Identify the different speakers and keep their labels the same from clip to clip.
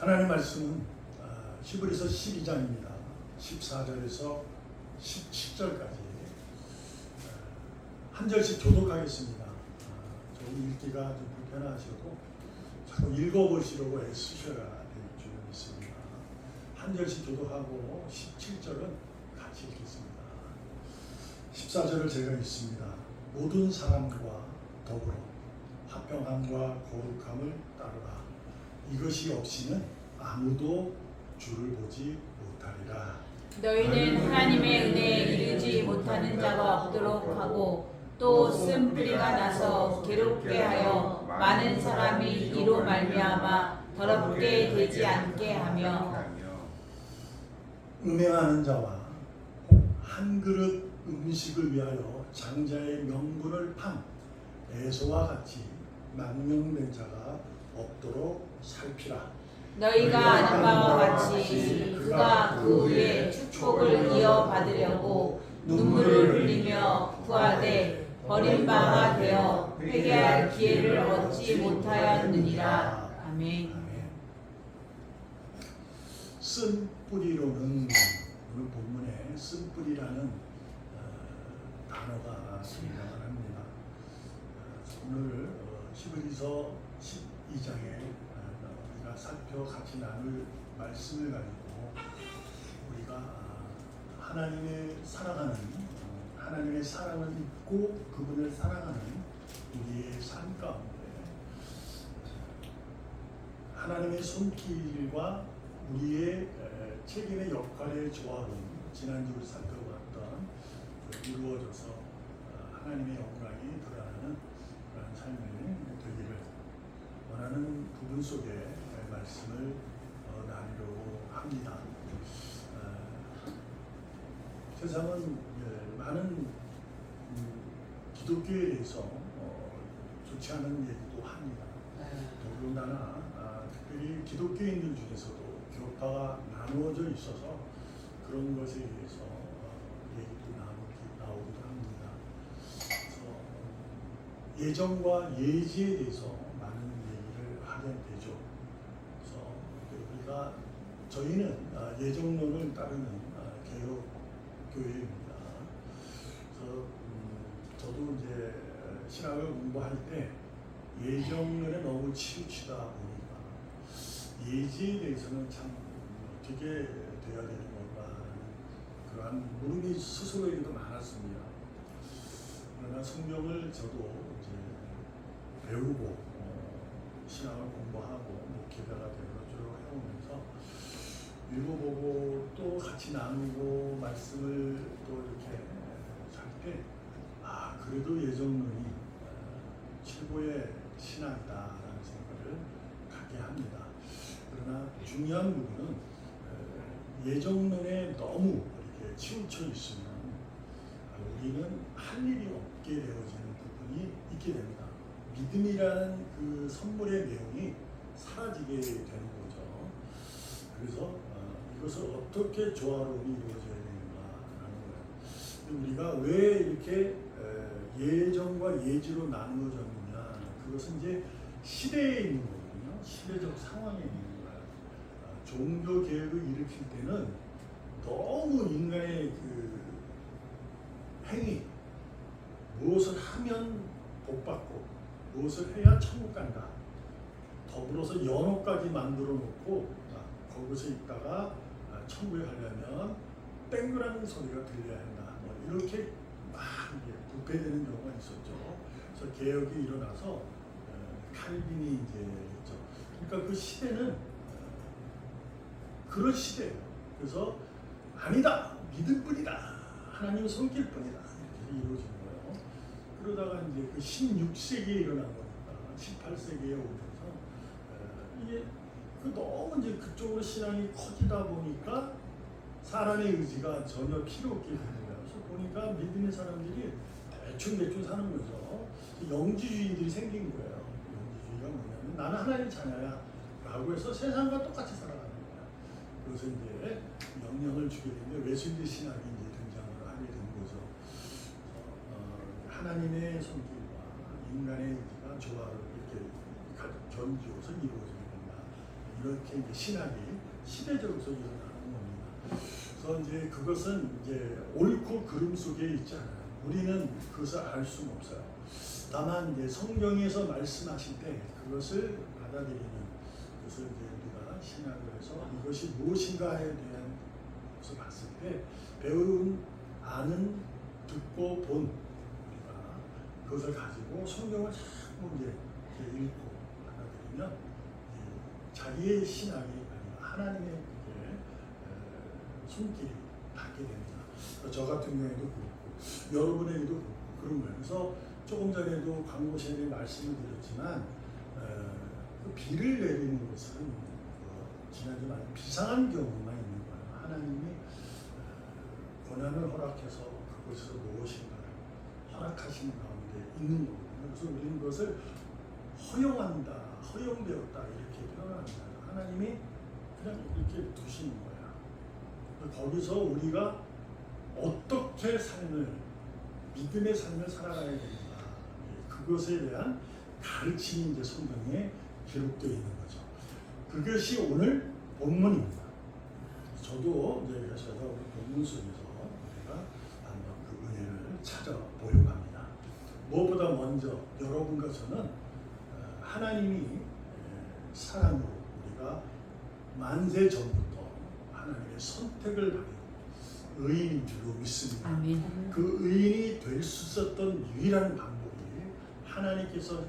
Speaker 1: 하나님 말씀은 히브리서 12장입니다. 14절에서 17절까지 한 절씩 교독하겠습니다. 조금 읽기가 좀 불편하셔도 자꾸 읽어보시려고 애쓰셔야 될 줄 믿습니다. 한 절씩 교독하고 17절은 같이 읽겠습니다. 14절을 제가 읽습니다. 모든 사람과 더불어 화평함과 거룩함을 따르라. 이것이 없이는 아무도 주를 보지 못하리라.
Speaker 2: 너희는 하나님의 은혜에 이르지 못하는 자가 없도록 하고 또 쓴뿌리가 나서 괴롭게 하여 많은 사람이 이로 말미암아 더럽게 되지 않게 하며
Speaker 1: 음행하는 자와 한 그릇 음식을 위하여 장자의 명분을 판 에서와 같이 망령된 자가 없도록 살피라.
Speaker 2: 너희가 아는 바와 같이 그가 그 후에 축복을 이어받으려고 눈물을 흘리며 구하되 버림받아 되어 회개할 기회를 얻지 못하였느니라. 아멘.
Speaker 1: 쓴 뿌리로는 오늘 본문에 쓴 뿌리라는 단어가 등장을 합니다. 오늘 히브리서 12장에 우리가 살펴 같이 나눌 말씀을 가지고 우리가 하나님의 사랑하는 하나님의 사랑을 입고 그분을 사랑하는 우리의 삶 가운데 하나님의 손길과 우리의 책임의 역할의 조화로움, 지난주 살펴봤던 이루어져서 하나님의 영광이 드러나는 그런 삶이 되기를 원하는 부분 속에 말씀을 나누려고 합니다. 세상은 많은 기독교에 대해서 좋지 않은 얘기도 합니다. 더군다나 특별히 기독교인들 중에서도 교파가 나누어져 있어서 그런 것에 대해서 얘기도 나오기도 합니다. 그래서 예정과 예지에 대해서 많은 얘기를 하게 되죠. 그래서 저희는 예정론을 따르는 개혁 교회입니다. 그래서 저도 이제 신학을 공부할 때 예정론에 너무 치우치다 보니까 예지에 대해서는 참 어떻게 돼야 되는 건가 그러한 물음이 스스로에게도 많았습니다. 그러나 성경을 저도 이제 배우고 신학을 공부하고 목회자가 되어 쭉 해오면서 읽어보고 또 같이 나누고 말씀을 또 이렇게 살 때 그래도 예정론이 최고의 신학이다라는 생각을 갖게 합니다. 그러나 중요한 부분은 예정론에 너무 이렇게 치우쳐 있으면 우리는 할 일이 없게 되어지는 부분이 있게 됩니다. 믿음이라는 그 선물의 내용이 사라지게 되는 거죠. 그래서 이것을 어떻게 조화로움이 이루어져야 되는가라는 거예요. 우리가 왜 이렇게 예정과 예지로 나누어졌느냐? 그것은 이제 시대에 있는 거거든요. 시대적 상황에 있는 거예요. 종교 개혁을 일으킬 때는 너무 인간의 그 행위, 무엇을 하면 복받고 무엇을 해야 천국 간다. 더불어서 연옥까지 만들어 놓고 거기서 있다가 천국에 가려면 땡그라는 소리가 들려야 한다. 이렇게 막 부패되는 경우가 있었죠. 그래서 개혁이 일어나서 칼빈이 이제 했죠. 그러니까 그 시대는 그런 시대예요. 그래서 아니다, 믿음뿐이다, 하나님의 손길뿐이다 이렇게 이루어진 거예요. 그러다가 이제 그 16세기에 일어난 거니까 18세기에 오면서 이게 너무 이제 그쪽으로 신앙이 커지다 보니까 사람의 의지가 전혀 필요 없게 되는 거예요. 그래서 보니까 믿음의 사람들이 대충 사는 거죠. 영지주의들이 생긴 거예요. 영지주의가 뭐냐면 나는 하나님 자녀야 라고 해서 세상과 똑같이 살아가는 거야. 그래서 이제 영향을 주게 되는데 웨슬리 신학이 이제 등장을 하게 된 거죠. 하나님의 손길과 인간의 의지가 조화를 이렇게 견지어서 이루어지게 된다. 이렇게 이제 신학이 시대적으로 일어나는 겁니다. 그래서 이제 그것은 이제 옳고 그름 속에 있지 않아요. 우리는 그것을 알 수는 없어요. 다만 이제 성경에서 말씀하실 때 그것을 받아들이는, 그것을 이제 우리가 신학을 해서 이것이 무엇인가에 대한 것을 봤을 때 배운, 아는, 듣고 본 우리가 그것을 가지고 성경을 자꾸 이제 읽고 받아들이면 자기의 신앙이 아니라 하나님의 손길이 닿게 됩니다. 저 같은 경우에도 그렇고 여러분에게도 그렇고 그런 거예요. 그래서 조금 전에도 광고 시간에 말씀을 드렸지만 그 비를 내리는 것은 지난주 많이 비상한 경우만 있는 거예요. 하나님이 고난을 허락해서 그것에서 무엇인가를 허락하시는 가운데 있는 거거든요. 그래서 우리는 그것을 허용한다, 허용되었다 이렇게 표현합니다. 하나님이 그냥 이렇게 두시는 거야. 거기서 우리가 어떻게 삶을, 믿음의 삶을 살아가야 되는가, 그것에 대한 가르침이 이제 성경에 기록되어 있는 거죠. 그것이 오늘 본문입니다. 저도 이제 그래서 우리 본문 속에서 우리가 한번 그 은혜를 찾아보려고 합니다. 무엇보다 먼저 여러분과 저는 하나님이 사랑으로 우리가 만세 전부터 하나님의 선택을 받은 의인인 줄로 믿습니다.
Speaker 2: 아멘.
Speaker 1: 그 의인이 될 수 있었던 유일한 방법이 하나님께서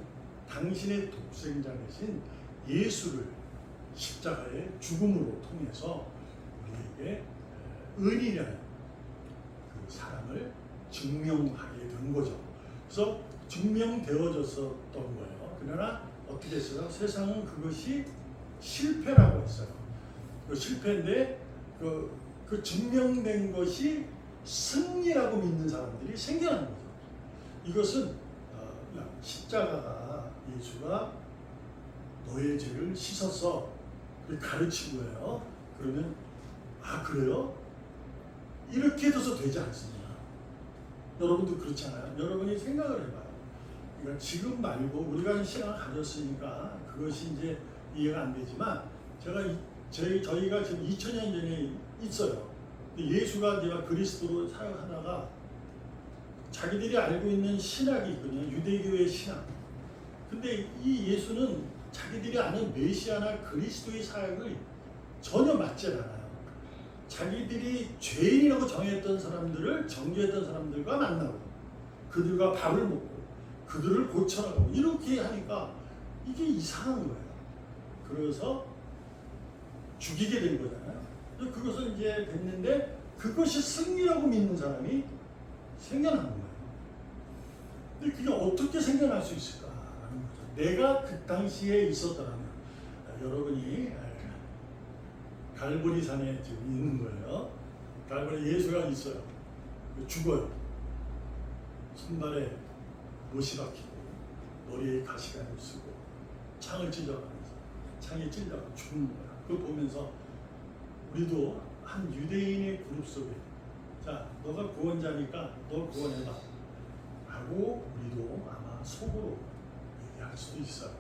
Speaker 1: 당신의 독생자 되신 예수를 십자가의 죽음으로 통해서 우리에게 의인이라는 그 사람을 증명하게 된 거죠. 그래서 증명되어졌었던 거예요. 그러나 어떻게 했어요? 세상은 그것이 실패라고 했어요. 그 실패인데 그 증명된 것이 승리라고 믿는 사람들이 생겨난 거죠. 이것은 십자가가 예수가 너의 죄를 씻어서 가르친 거예요. 그러면 그래요? 이렇게 해서 되지 않습니다. 여러분도 그렇잖아요. 여러분이 생각을 해봐요. 그러니까 지금 말고 우리가 신앙을 가졌으니까 그것이 이제 이해가 안 되지만 저희가 지금 2000년 전에 있어요. 예수가 내가 그리스도로 사역하다가 자기들이 알고 있는 신학이 있거든요. 유대교의 신학. 근데 이 예수는 자기들이 아는 메시아나 그리스도의 사역을 전혀 맞지 않아요. 자기들이 죄인이라고 정했던 사람들을, 정죄했던 사람들과 만나고 그들과 밥을 먹고 그들을 고쳐나가고 이렇게 하니까 이게 이상한 거예요. 그래서 죽이게 된 거잖아요. 그것은 이제 됐는데 그것이 승리라고 믿는 사람이 생겨난 거예요. 근데 그게 어떻게 생겨날 수 있을까? 내가 그 당시에 있었더라면 여러분이 갈보리산에 지금 있는 거예요. 갈보리 예수가 있어요. 죽어요. 손발에 못이 박히고 머리에 가시관을 쓰고 창을 찔러가면서 창에 찔려가 죽는 거야. 그걸 보면서 우리도 한 유대인의 그룹 속에 자 너가 구원자니까 너 구원해봐 하고 우리도 아마 속으로 얘기할 수도 있어요.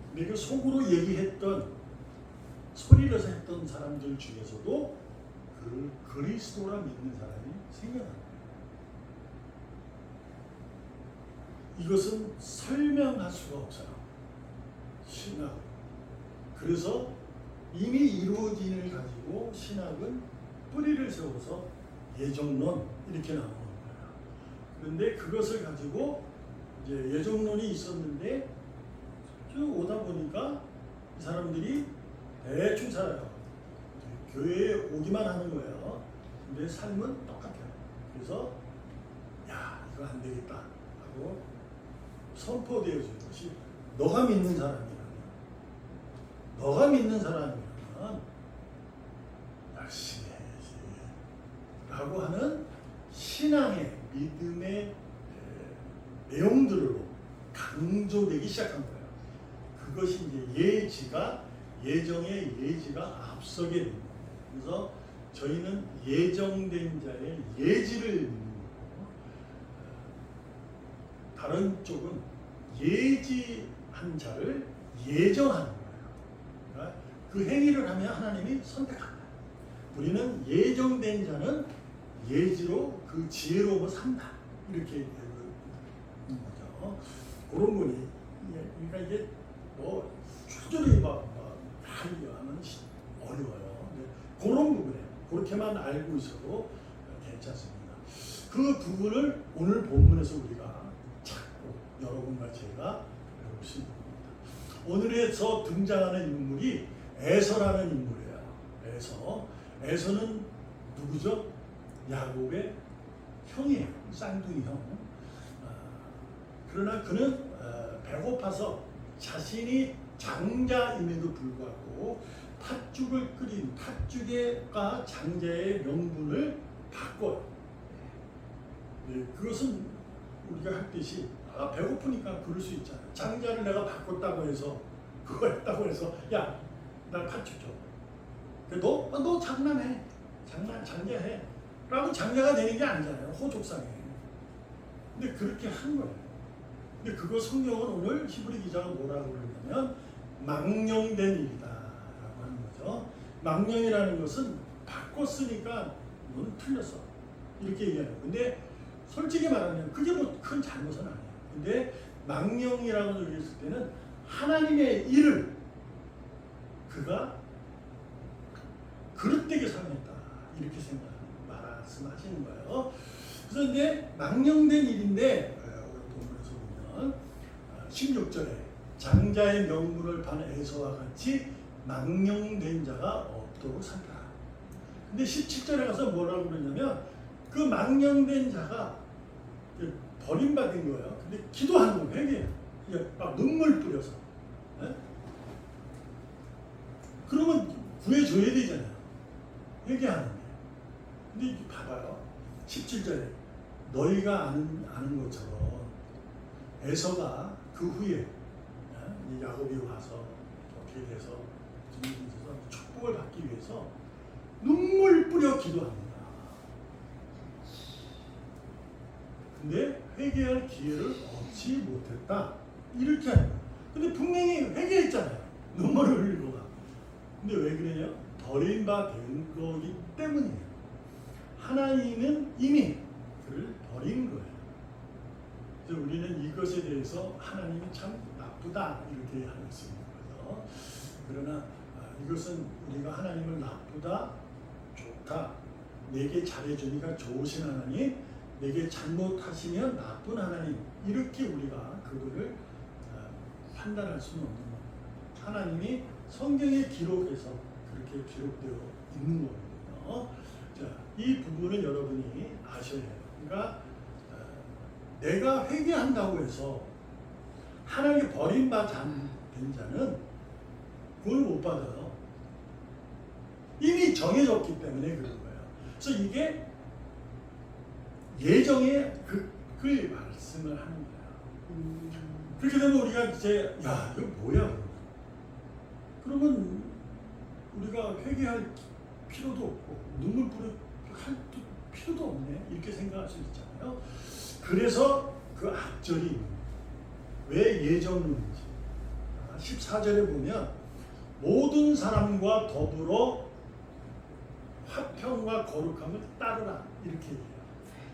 Speaker 1: 근데 그 속으로 얘기했던 소리로서 했던 사람들 중에서도 그 그리스도라 믿는 사람이 생겨난 거예요. 이것은 설명할 수가 없어요. 신학. 그래서 이미 이루어진을 가지고 신학은 뿌리를 세워서 예정론 이렇게 나오는 거예요. 그런데 그것을 가지고 이제 예정론이 있었는데 쭉 오다 보니까 이 사람들이 대충 살아요. 교회에 오기만 하는 거예요. 근데 삶은 똑같아요. 그래서 야 이거 안 되겠다 하고 선포되어진 것이 너가 믿는 사람이라면 열심히 해야지 라고 하는 신앙의 믿음의 내용들로 강조되기 시작한 거예요. 그것이 이제 예정의 예지가 앞서게 됩니다. 그래서 저희는 예정된 자의 예지를 믿는 거고 다른 쪽은 예지한 자를 예정하는 거예요. 그 행위를 하면 하나님이 선택한다. 우리는 예정된 자는 예지로 그 지혜로움을 산다. 이렇게 되는 거죠. 그런 거니. 그러니까 이게 뭐 추절히 막 하면 어려워요. 그런 부분이에요. 그렇게만 알고 있어도 괜찮습니다. 그 부분을 오늘 본문에서 우리가 찾고 여러분과 제가 배울 수 있는 겁니다. 오늘에서 등장하는 인물이 에서라는 인물이에요. 에서는 누구죠? 야곱의 형이에요. 쌍둥이 형. 그러나 그는 배고파서 자신이 장자임에도 불구하고 팥죽을 끓인 팥죽과 장자의 명분을 바꿔요. 네, 그것은 우리가 할 뜻이 배고프니까 그럴 수 있잖아요. 장자를 내가 바꿨다고 해서 그거 했다고 해서 야, 나 팥죽 줘. 너 장난해. 장자해. 라고 장자가 되는 게 아니잖아요. 호족상에. 근데 그렇게 한 거예요. 근데 그거 성경은 오늘 히브리 기자가 뭐라고 그러냐면 망령된 일이다 라고 하는 거죠. 망령이라는 것은 바꿨으니까 너는 틀렸어. 이렇게 얘기하는 거예요. 근데 솔직히 말하면 그게 뭐 큰 잘못은 아니에요. 근데 망령이라고 얘기했을 때는 하나님의 일을 그가 그릇되게 사용했다. 이렇게 말씀하시는 거예요. 그래서 이제 망령된 일인데 본문에서 보면 16절에 장자의 명분을 판 에서와 같이 망령된 자가 없도록 산다. 근데 17절에 가서 뭐라고 그러냐면 그 망령된 자가 버림받은 거예요. 근데 기도하는 거예요. 회개해요. 막 눈물 뿌려서. 네? 그러면 구해줘야 되잖아요. 회개하는데. 근데 봐봐요. 17절에 너희가 아는 것처럼 에서가 그 후에 야곱이 와서 어떻게 돼서 축복을 받기 위해서 눈물 뿌려 기도합니다. 근데 회개할 기회를 얻지 못했다. 이렇게 하는 거예요. 근데 분명히 회개했잖아요. 눈물을 흘리고. 근데 왜 그래요? 버림받은 거기 때문이에요. 하나님은 이미 그를 버린 거예요. 그래서 우리는 이것에 대해서 하나님이 참 나쁘다 이렇게 하고 있습니다. 그러나 이것은 우리가 하나님을 나쁘다, 좋다, 내게 잘해주니까 좋으신 하나님, 내게 잘못하시면 나쁜 하나님, 이렇게 우리가 그거를 판단할 수는 없는 겁니다. 하나님이 성경에 기록해서 그렇게 기록되어 있는 거거든요. 자, 이 부분은 여러분이 아셔야 해요. 그러니까 내가 회개한다고 해서 하나님이 버림받지 않은 자는 그걸 못 받아요. 이미 정해졌기 때문에 그런 거예요. 그래서 이게 예정의 그 말씀을 하는 거예요. 그렇게 되면 우리가 이제 야 이거 뭐야 그러면 우리가 회개할 필요도 없고 눈물 뿌릴 필요도 없네 이렇게 생각할 수 있잖아요. 그래서 그 앞절이 왜 예정론인지 14절에 보면 모든 사람과 더불어 화평과 거룩함을 따르라 이렇게 얘기해요.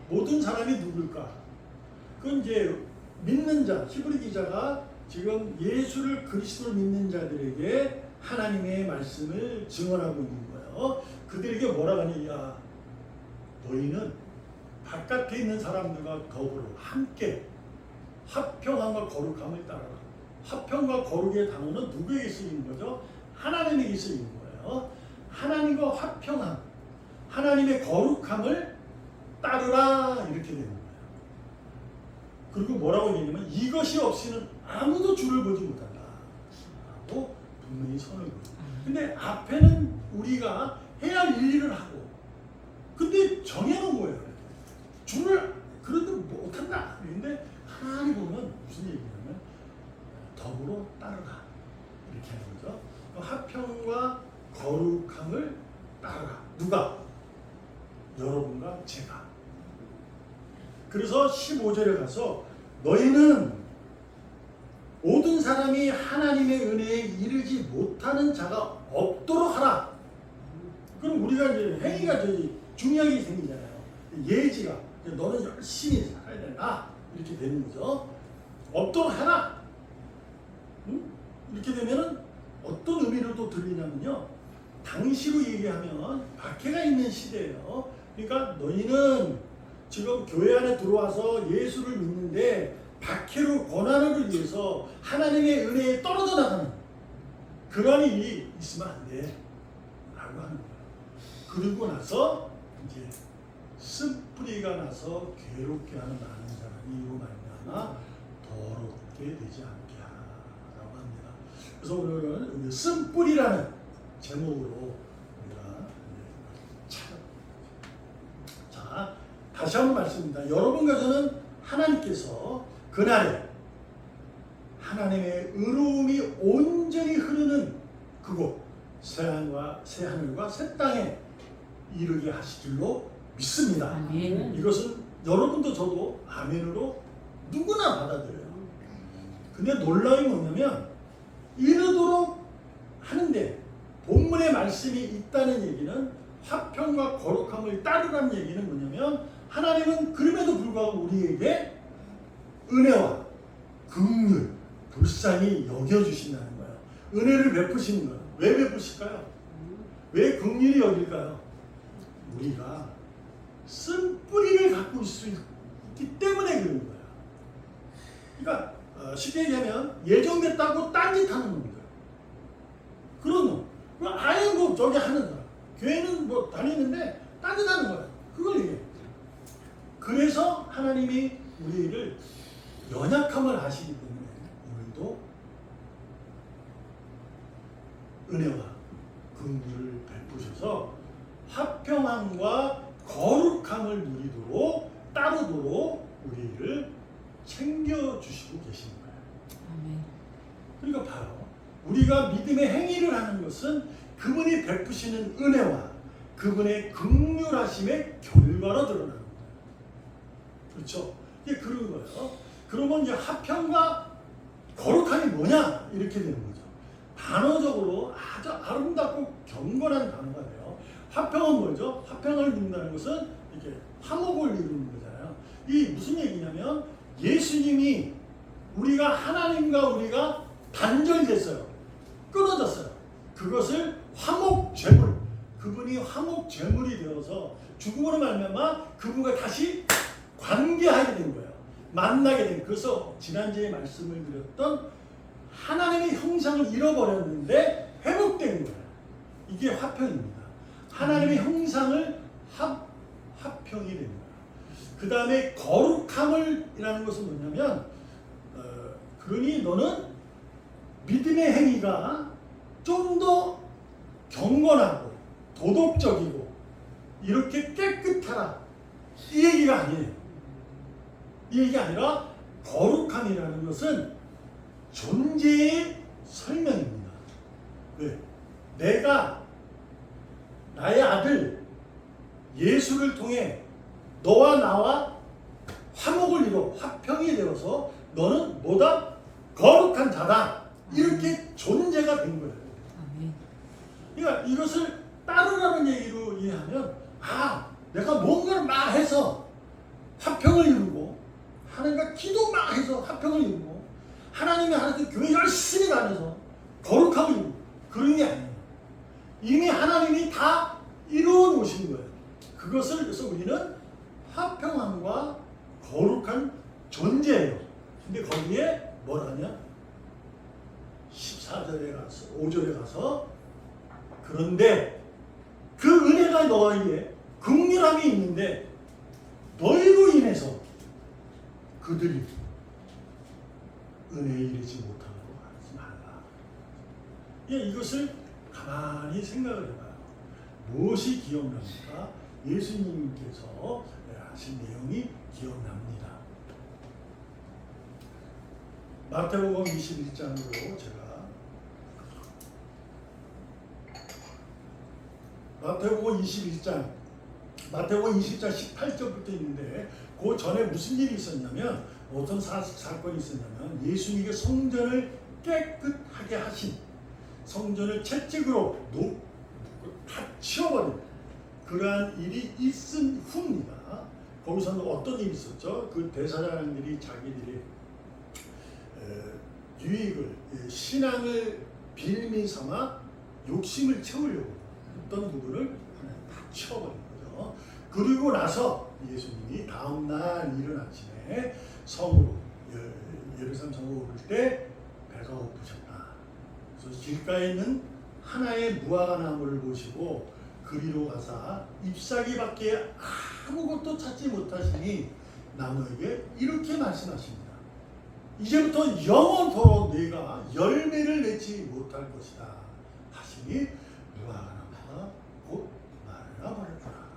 Speaker 1: 모든 사람이 누굴까? 그건 이제 믿는 자, 히브리 기자가 지금 예수를 그리스도를 믿는 자들에게 하나님의 말씀을 증언하고 있는 거예요. 그들에게 뭐라고 하냐? 야, 너희는 바깥에 있는 사람들과 더불어 함께 화평함과 거룩함을 따라라. 화평과 거룩의 단어는 누구에게 쓰이는 거죠? 하나님에게 쓰이는 거예요. 하나님과 화평함, 하나님의 거룩함을 따르라 이렇게 되는 거예요. 그리고 뭐라고 얘기하냐면 이것이 없이는 아무도 주를 보지 못한다 하고 분명히 선을 그어요. 근데 앞에는 우리가 해야 할 일을 하고 근데 정해놓은 거예요. 주를 그런데 못한다. 그런데 하나님 보면 무슨 얘기냐면 더불어 따르라 이렇게 하는 거죠. 화평과 거룩함을 따르라. 누가? 여러분과 제가. 그래서 15절에 가서 너희는 모든 사람 사람이 하나님의 은혜에 이르지 못하는 자가 없도록 하라. 그럼 우리가 이제 행위가 중요하게 생기잖아요. 예지가 너는 열심히 살아야 된다 이렇게 되는 거죠. 없도록 해라. 응? 이렇게 되면은 어떤 의미로 또 들리냐면요. 당시로 얘기하면 박해가 있는 시대예요. 그러니까 너희는 지금 교회 안에 들어와서 예수를 믿는데 박해로 고난을 위해서 하나님의 은혜에 떨어져 나가는 그런 일이 있으면 안 돼 라고 하는 거예요. 그리고 나서 이제 쓴뿌리가 나서 괴롭게 하는 많은 사람이 이로 말미암아 더럽게 되지 않게 하라고 합니다. 그래서 오늘은 쓴뿌리라는 제목으로 우리가 자, 다시 한번 말씀드립니다. 여러분과 저는 하나님께서 그날에 하나님의 의로움이 온전히 흐르는 그곳 새하늘과 새 땅에 이르게 하실 줄로 믿습니다.
Speaker 2: 아멘.
Speaker 1: 이것은 여러분도 저도 아멘으로 누구나 받아들여요. 근데 놀라운 게 뭐냐면 이르도록 하는데 본문의 말씀이 있다는 얘기는 화평과 거룩함을 따르라는 얘기는 뭐냐면 하나님은 그럼에도 불구하고 우리에게 은혜와 긍휼, 불쌍히 여겨주신다는 거예요. 은혜를 베푸시는 거예요. 왜 베푸실까요? 왜 긍휼히 여길까요? 우리가 쓴 뿌리를 갖고 있기 때문에 그런 거예요. 그러니까 쉽게 얘기하면 예정됐다고 딴짓하는 놈들. 그런 놈. 아예 뭐 저기 하는 사람. 교회는 뭐 다니는데 딴짓하는 거야. 그걸 얘기해. 그래서 하나님이 우리를 연약함을 아시기 때문에 오늘도 은혜와 긍휼을 베푸셔서 화평함과 거룩함을 누리도록 따르도록 우리를 챙겨주시고 계시는 거예요.
Speaker 2: 아멘.
Speaker 1: 그러니까 봐요. 우리가 믿음의 행위를 하는 것은 그분이 베푸시는 은혜와 그분의 긍휼하심의 결과로 드러나는 거예요. 그렇죠? 이게 그런 거예요. 그러면 이제 화평과 거룩함이 뭐냐? 이렇게 되는 거죠. 단어적으로 아주 아름답고 경건한 단어가 돼요. 화평은 뭐죠? 화평을 이룬다는 것은 이렇게 화목을 이루는 거잖아요. 이 무슨 얘기냐면 예수님이 우리가 하나님과 우리가 단절됐어요. 끊어졌어요. 그것을 화목제물, 그분이 화목제물이 되어서 죽음으로 말미암아 그분과 다시 관계하게 된 거예요. 만나게 된. 그래서 지난주에 말씀을 드렸던 하나님의 형상을 잃어버렸는데 회복된 거예요. 이게 화평입니다. 하나님의 형상을 화평이 된 거예요. 그 다음에 거룩함을이라는 것은 뭐냐면 그러니 너는 믿음의 행위가 좀 더 경건하고 도덕적이고 이렇게 깨끗하라 이 얘기가 아니에요. 이 얘기가 아니라 거룩함이라는 것은 존재의 설명입니다. 왜? 내가 나의 아들 예수를 통해 너와 나와 화목을 이루어 화평이 되어서 너는 뭐다? 거룩한 자다. 이렇게 존재가 된 거예요.
Speaker 2: 아멘.
Speaker 1: 그러니까 이것을 따르라는 얘기로 이해하면 내가 뭔가를 막 해서 화평을 이루고 하나님과 기도 막 해서 화평을 이루고 하나님의 하나님 교회 열심히 다녀서 거룩함을 이루고 그런 게 아니에요. 이미 하나님이 다 이루어 놓으신 거예요. 그것을 그래서 우리는 화평함과 거룩한 존재예요. 근데 거기에 뭐라냐? 14절에 가서 5절에 가서 그런데 그 은혜가 너에게 긍휼함이 있는데 너희로 인해서 그들이 은혜에 이르지 못하도록 하지 말라. 이것을 가만히 생각을 해봐요. 무엇이 기억납니까? 예수님께서 하신 내용이 기억납니다. 마태복음 21장으로 제가 마태복음 21장 18절부터 있는데 그 전에 무슨 일이 있었냐면 어떤 사건이 있었냐면 예수님이 성전을 깨끗하게 하신, 성전을 채찍으로 다 치워버린 그러한 일이 있은 후입니다. 거기서는 어떤 일이 있었죠? 그 대사장들이 자기들이 유익을, 신앙을 빌미 삼아 욕심을 채우려고 어떤 부분을 다 치워버린 거죠. 그리고 나서 예수님이 다음날 이른 아침에 성으로, 예루살렘 성으로 오를 때 배가 고프셨다. 그래서 길가에 있는 하나의 무화과나무를 보시고 그리로 가사 잎사귀밖에 아무것도 찾지 못하시니 나무에게 이렇게 말씀하십니다. 이제부터 영원토록 네가 열매를 맺지 못할 것이다 하시니 무화과나무가 곧 마르나 버렸더라.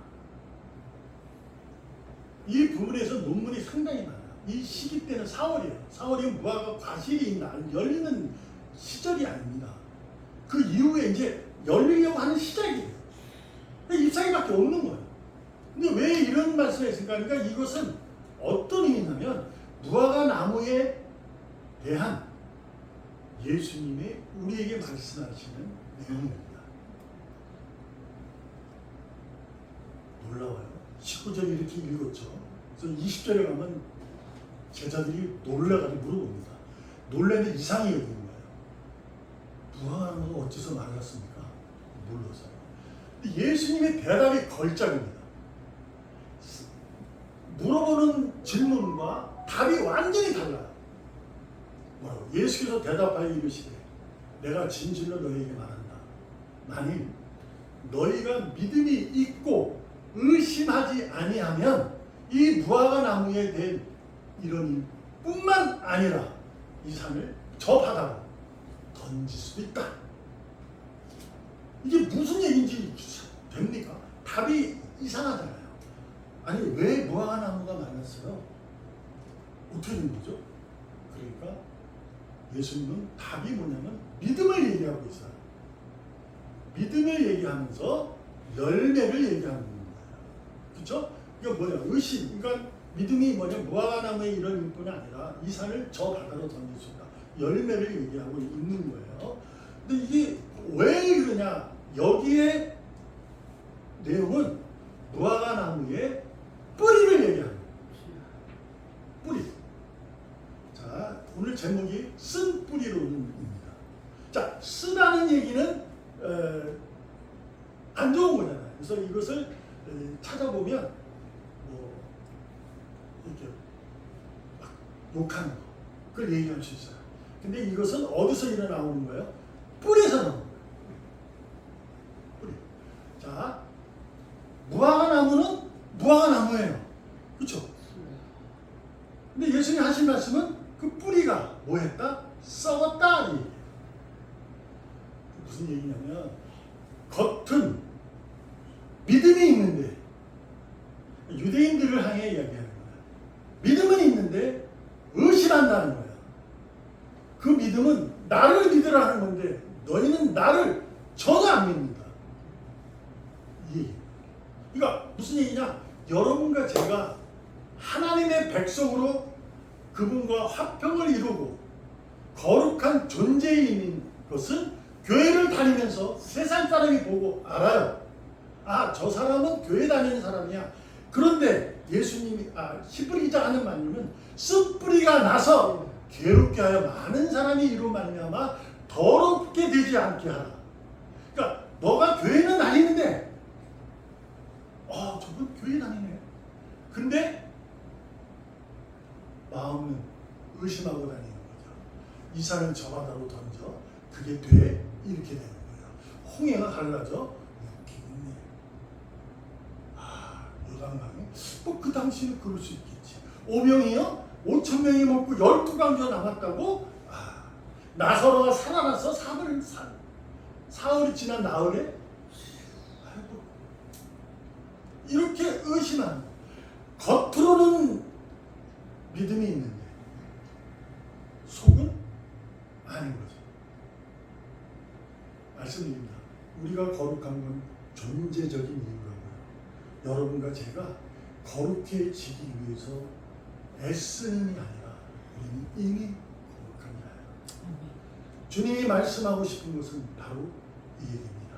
Speaker 1: 이 부분에서 논문이 상당히 많아요. 이 시기 때는 4월이에요. 4월이면 무화과 과실이 열리는 시절이 아닙니다. 그 이후에 이제 열리려고 하는 시작이에요. 잎사귀밖에 없는 거예요. 근데 왜 이런 말씀을 했을까? 그러니까 이것은 어떤 의미냐면 무화과 나무에 대한 예수님의 우리에게 말씀하시는 내용입니다. 놀라워요. 19절 이렇게 읽었죠. 그래서 20절에 가면 제자들이 놀라가지고 물어봅니다. 놀라는데 이상히 여기는 거예요. 무화과 나무가 어째서 말랐습니까? 몰라서요. 예수님의 대답이 걸작입니다. 물어보는 질문과 답이 완전히 달라요. 뭐라고? 예수께서 대답하여 이르시되 내가 진실로 너희에게 말한다. 만일 너희가 믿음이 있고 의심하지 아니하면 이 무화과 나무에 대한 이런 일뿐만 아니라 이 산을 저 바다로 던질 수도 있다. 이게 무슨 얘기인지 됩니까? 답이 이상하잖아요. 아니 왜 무화과 나무가 말랐어요? 어떻게 된 거죠? 그러니까 예수님은 답이 뭐냐면 믿음을 얘기하고 있어요. 믿음을 얘기하면서 열매를 얘기하는 거예요. 그렇죠? 이거 뭐냐? 의심. 그러니까 믿음이 뭐냐? 무화과 나무의 이런 일뿐이 아니라 이 산을 저 바다로 던질 수 있다. 열매를 얘기하고 있는 거예요. 근데 이게 왜 그러냐? 여기에 내용은 무화과 나무의 뿌리를 얘기하는 거예요. 뿌리. 자, 오늘 제목이 쓴 뿌리론입니다. 자, 쓰다는 얘기는 안 좋은 거잖아요. 그래서 이것을 찾아보면 뭐 이렇게 막 욕하는 거, 그걸 얘기할 수 있어요. 근데 이것은 어디서 일어나오는 거예요? 뿌리에서 나오는 거예요. 뿌리. 자, 무화과 나무는 무화과 나무예요. 그렇죠? 근데 예수님이 하신 말씀은 그 뿌리가 뭐 했다? 썩었다. 이 얘기예요. 무슨 얘기냐면 겉은 믿음이 있는데 유대인들을 향해 이야기하는 거예요. 믿음은 있는데 의심한다는 거예요. 그 믿음은 나를 믿으라 하는 건데 너희는 나를 전혀 안 믿는다. 이 얘기. 그러니까 무슨 얘기냐? 여러분과 제가 하나님의 백성으로 그분과 화평을 이루고 거룩한 존재인 것은 교회를 다니면서 세상 사람이 보고 알아요. 아, 저 사람은 교회 다니는 사람이야. 그런데 예수님이 히브리 기자 하는 말씀은 쓴 뿌리가 나서 괴롭게 하여 많은 사람이 이로 말미암아 더럽게 되지 않게 하라. 그러니까 너가 교회는 다니는데 저분 교회 다니네. 근데 마음은 의심하고 다니는 거죠. 이 산을 저 바다로 던져 그게 돼 이렇게 되는 거예요. 홍해가 갈라져 웃기겠네. 요단강이 뭐 그 당시는 그럴 수 있겠지. 오병이요 5,000명이 먹고 12강조 남았다고. 나사로가 살아나서 사흘이 지난 나흘에 이렇게 의심하는 거. 겉으로는 믿음이 있는데 속은 아닌 거죠. 말씀드립니다. 우리가 거룩한 건 존재적인 이유라고요. 여러분과 제가 거룩해지기 위해서 애쓰는 게 아니라 우리는 이미 거룩한 자예요. 주님이 말씀하고 싶은 것은 바로 이 얘기입니다.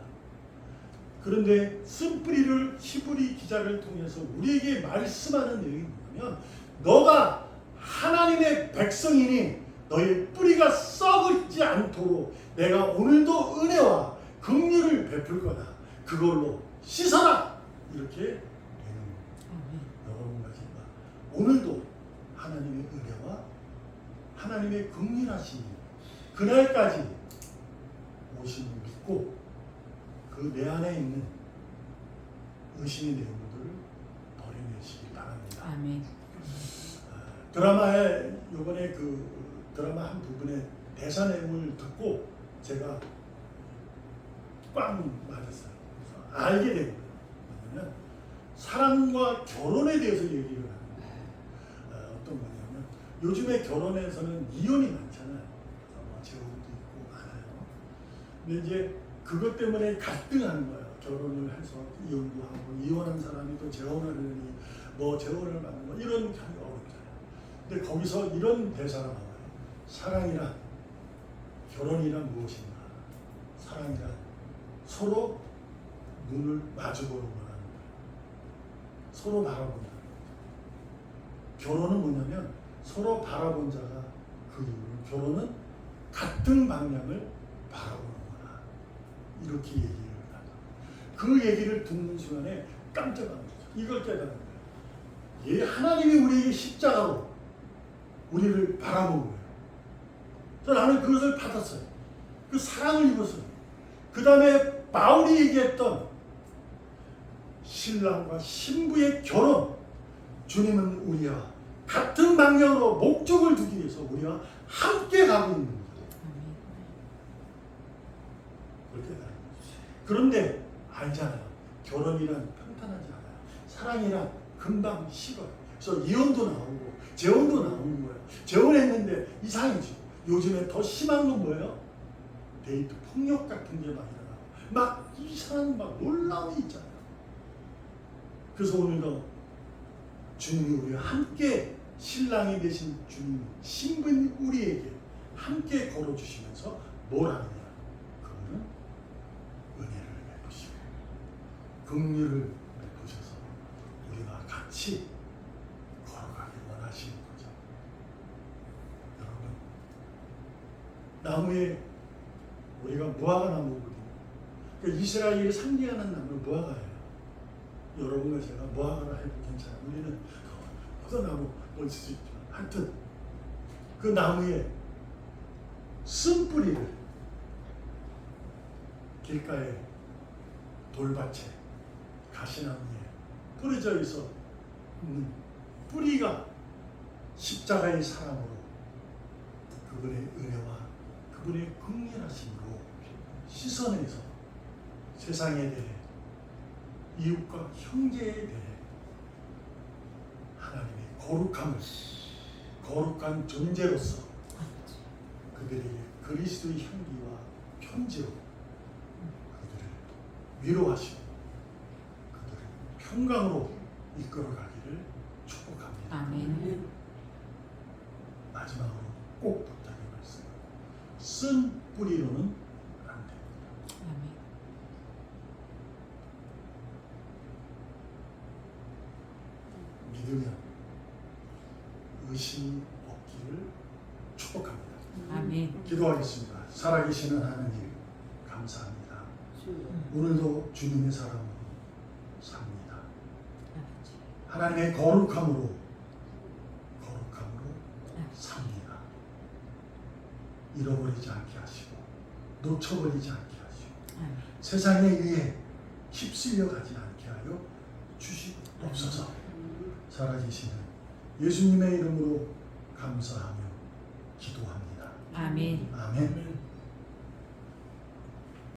Speaker 1: 그런데 쓴뿌리를 히브리 기자를 통해서 우리에게 말씀하는 내용이 뭐냐면 너가 하나님의 백성이니 너의 뿌리가 썩지 않도록 내가 오늘도 은혜와 긍휼을 베풀 거다. 그걸로 씻어라. 이렇게 되는 여러분과 제가 오늘도 하나님의 은혜와 하나님의 긍휼하심이 그날까지 오심을 믿고 그 내 안에 있는 의심의 내용들을 버려내시기 바랍니다.
Speaker 2: 아멘.
Speaker 1: 드라마에 이번에 그 드라마 한 부분의 대사 내용을 듣고 제가 꽉 맞았어요. 그래서 알게 된 거예요. 뭐냐면 사랑과 결혼에 대해서 얘기를 하는 거예요. 어떤 거냐면 요즘에 결혼에서는 이혼이 많잖아요. 뭐 재혼도 있고 많아요. 근데 이제 그것 때문에 갈등하는 거예요. 결혼을 해서 이혼도 하고 이혼한 사람이 또 재혼하려니 뭐 재혼을 받는 거 이런 경우가 어렵잖아요. 근데 거기서 이런 대사가 나와요. 사랑이란 결혼이란 무엇인가? 사랑이란 서로 눈을 마주보는 거라는 거예요. 서로 바라본다. 결혼은 뭐냐면 서로 바라본 자가 그 이유는 결혼은 같은 방향을 바라보는 거다. 이렇게 얘기를 하죠. 그 얘기를 듣는 순간에 깜짝 놀랐어요. 이걸 깨달은 거예요. 예, 하나님이 우리에게 십자가로 우리를 바라본 거예요. 그래서 나는 그것을 받았어요. 그 사랑을 입었어요. 그 다음에 바울이 얘기했던 신랑과 신부의 결혼, 주님은 우리와 같은 방향으로 목적을 두기 위해서 우리와 함께 가고 있는 거예요. 그렇게 가는 거죠. 그런데 알잖아요. 결혼이란 평탄하지 않아요. 사랑이란 금방 식어요. 그래서 이혼도 나오고 재혼도 나오는 거예요. 재혼했는데 이상해지고 요즘에 더 심한 건 뭐예요? 데이트 폭력 같은 게 막 일어나고 막 이상한 막 놀라움이 있잖아요. 그래서 오늘도 주님이 우리와 함께 신랑이 되신 주님 신부인 우리에게 함께 걸어주시면서 뭘 하느냐? 그거는 은혜를 베푸시고 긍휼을 베푸셔서 우리와 같이 걸어가길 원하시는 거죠. 여러분, 나무에 우리가 무화과 나무거든요. 그러니까 이스라엘이 상징하는 나무는 무화과예요. 여러분과 제가 무화과를 해도 괜찮아요. 우리는 포도나무 올 수도 있지만 하여튼 그 나무에 쓴뿌리를 길가에 돌밭에 가시나무에 뿌려져 있어 있는 뿌리가 십자가의 사랑으로 그분의 은혜와 그분의 긍휼하심으로 씻어내서 세상에 대해 이웃과 형제에 대해 하나님의 거룩한 존재로서 그들에게 그리스도의 향기와 편지로 그들을 위로하시고 그들을 평강으로 이끌어가기를 축복합니다.
Speaker 2: 아멘.
Speaker 1: 마지막으로 꼭 부탁의 말씀. 쓴 뿌리로는 안 됩니다.
Speaker 2: 아멘.
Speaker 1: 믿으면 의심이 없기를 축복합니다.
Speaker 2: 아멘.
Speaker 1: 기도하겠습니다. 살아계시는 하나님 감사합니다. 오늘도 주님의 사랑으로 삽니다. 하나님의 거룩함으로 삽니다. 잃어버리지 않게 하시고 놓쳐버리지 않게 하시고
Speaker 2: 아멘.
Speaker 1: 세상에 의해 휩쓸려 가지 않게 하여 주시옵소서. 살아계시는 예수님의 이름으로 감사하며 기도합니다.
Speaker 2: 아멘.
Speaker 1: 아멘.